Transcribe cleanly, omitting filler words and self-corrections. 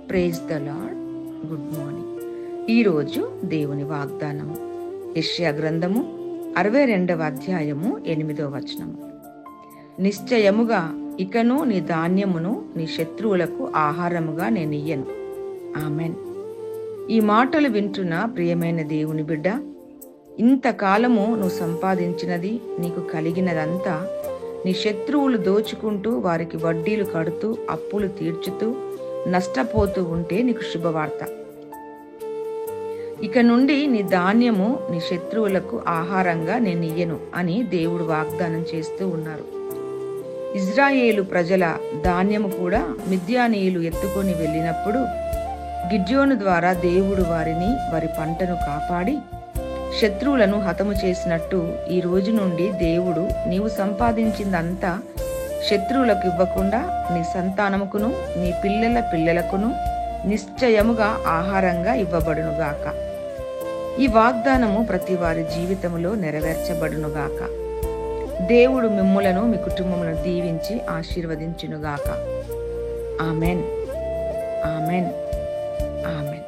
Praise the lord. Good morning. ఈరోజు దేవుని వాగ్దానము యెషయా గ్రంథము 62వ అధ్యాయము 8వ వచనము. నిశ్చయముగా ఇకను నీ ధాన్యమును నీ శత్రువులకు ఆహారముగా నేను ఇయ్యను. ఆమెన్. ఈ మాటలు వింటున్న ప్రియమైన దేవుని బిడ్డ, ఇంతకాలము నువ్వు సంపాదించినది, నీకు కలిగినదంతా నీ శత్రువులు దోచుకుంటూ వారికి వడ్డీలు కడుతూ అప్పులు తీర్చుతూ నష్టపోతూ ఉంటే నీకు శుభవార్త. ఇక నుండి నీ ధాన్యము నీ శత్రువులకు ఆహారంగా నేను ఇయ్యను అని దేవుడు వాగ్దానం చేస్తూ ఉన్నారు. ఇజ్రాయేలు ప్రజల ధాన్యము కూడా మిద్యానీయులు ఎత్తుకొని వెళ్ళినప్పుడు గిద్యోను ద్వారా దేవుడు వారి పంటను కాపాడి శత్రువులను హతము చేసినట్టు ఈ రోజు నుండి దేవుడు నీవు సంపాదించిందంతా శత్రువులకు ఇవ్వకుండా నీ సంతానముకును నీ పిల్లల పిల్లలకును నిశ్చయముగా ఆహారంగా ఇవ్వబడునుగాక. ఈ వాగ్దానము ప్రతి వారి జీవితంలో నెరవేర్చబడునుగాక. దేవుడు మిమ్ములను మీ కుటుంబములను దీవించి ఆశీర్వదించునుగాక. Amen, amen, amen.